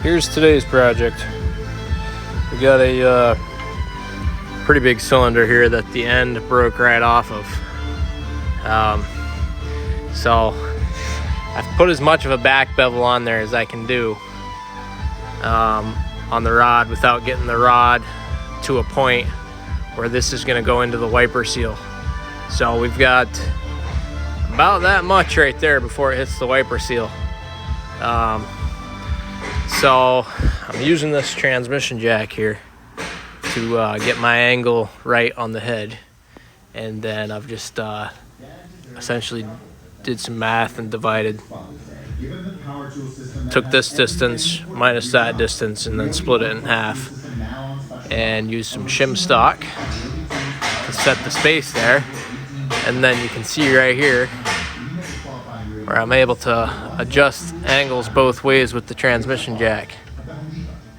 Here's today's project. We got a pretty big cylinder here that the end broke right off of. So I've put as much of a back bevel on there as I can do on the rod without getting the rod to a point where this is going to go into the wiper seal. So we've got about that much right there before it hits the wiper seal. So I'm using this transmission jack here to get my angle right on the head, and then I've just essentially did some math and divided, took this distance minus that distance and then split it in half and used some shim stock to set the space there. And then you can see right here where I'm able to adjust angles both ways with the transmission jack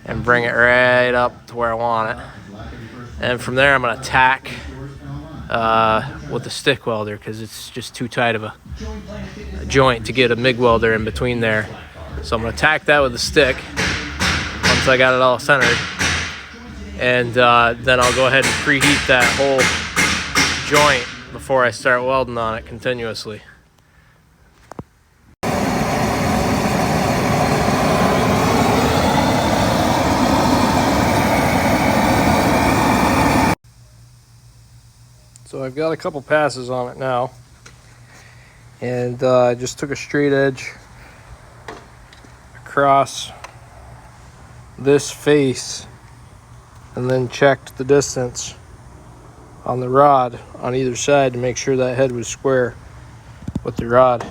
and bring it right up to where I want it. And from there I'm going to tack with the stick welder because it's just too tight of a joint to get a MIG welder in between there. So I'm going to tack that with the stick once I got it all centered, and then I'll go ahead and preheat that whole joint before I start welding on it continuously. So I've got a couple passes on it now, and I just took a straight edge across this face and then checked the distance on the rod on either side to make sure that head was square with the rod.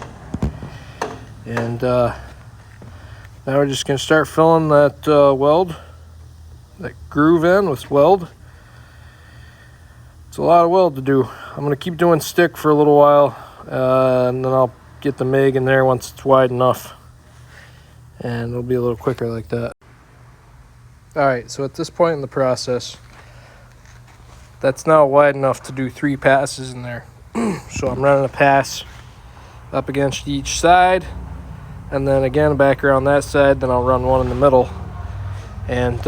And now we're just going to start filling that that groove in with weld. It's a lot of weld to do. I'm going to keep doing stick for a little while, and then I'll get the MIG in there once it's wide enough, and it'll be a little quicker like that. Alright, so at this point in the process, that's now wide enough to do 3 passes in there. So I'm running a pass up against each side, and then again back around that side, then I'll run one in the middle. And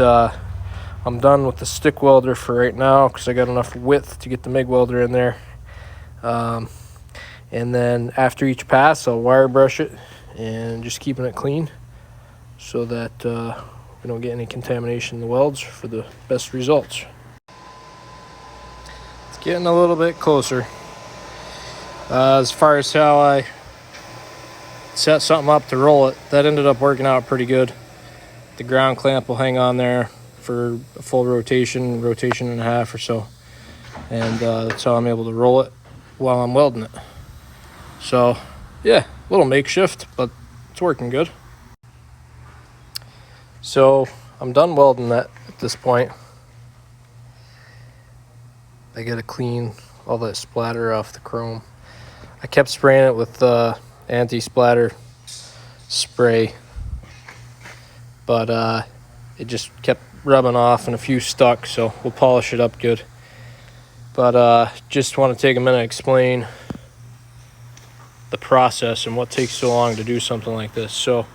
I'm done with the stick welder for right now because I got enough width to get the MIG welder in there. And then after each pass, I'll wire brush it and just keeping it clean so that we don't get any contamination in the welds for the best results. It's getting a little bit closer. As far as how I set something up to roll it, that ended up working out pretty good. The ground clamp will hang on there for a full rotation and a half or so, and that's how I'm able to roll it while I'm welding it. So yeah, a little makeshift, but it's working good. So I'm done welding that at this point. I gotta clean all that splatter off the chrome. I kept spraying it with anti-splatter spray, but it just kept rubbing off and a few stuck, so we'll polish it up good. But just want to take a minute to explain the process and what takes so long to do something like this. So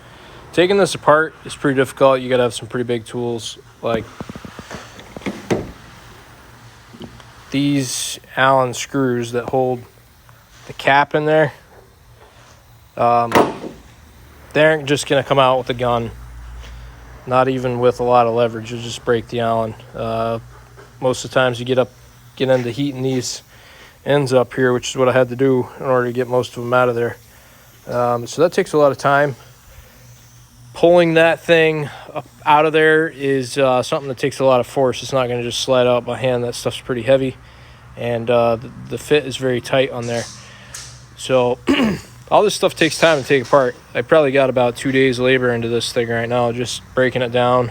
taking this apart is pretty difficult. You gotta have some pretty big tools, like these Allen screws that hold the cap in there. They aren't just gonna come out with a gun. Not even with a lot of leverage, you'll just break the Allen. Most of the times you get into heating these ends up here, which is what I had to do in order to get most of them out of there. So that takes a lot of time. Pulling that thing up out of there is something that takes a lot of force. It's not going to just slide out by hand. That stuff's pretty heavy, and the fit is very tight on there. So all this stuff takes time to take apart. I probably got about 2 days labor into this thing right now, just breaking it down.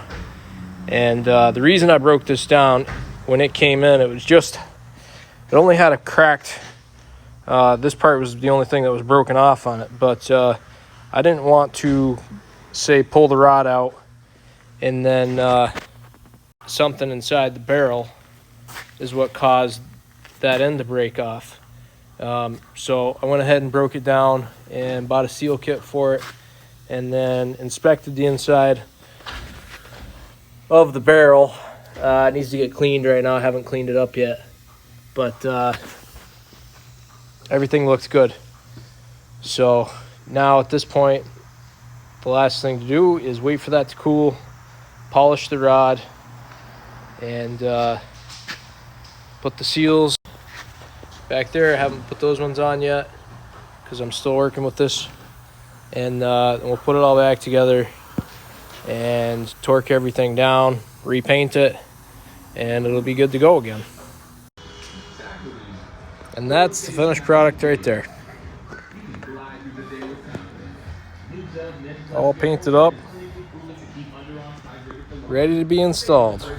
And the reason I broke this down, when it came in, it only had a cracked, this part was the only thing that was broken off on it. But I didn't want to, say, pull the rod out and then something inside the barrel is what caused that end to break off. So I went ahead and broke it down and bought a seal kit for it, and then inspected the inside, of the barrel. It needs to get cleaned right now. I haven't cleaned it up yet, but everything looks good. So now at this point, the last thing to do is wait for that to cool, polish the rod, and put the seals back there. I haven't put those ones on yet because I'm still working with this. And we'll put it all back together and torque everything down, repaint it, and it'll be good to go again. And that's the finished product right there. All painted up, ready to be installed.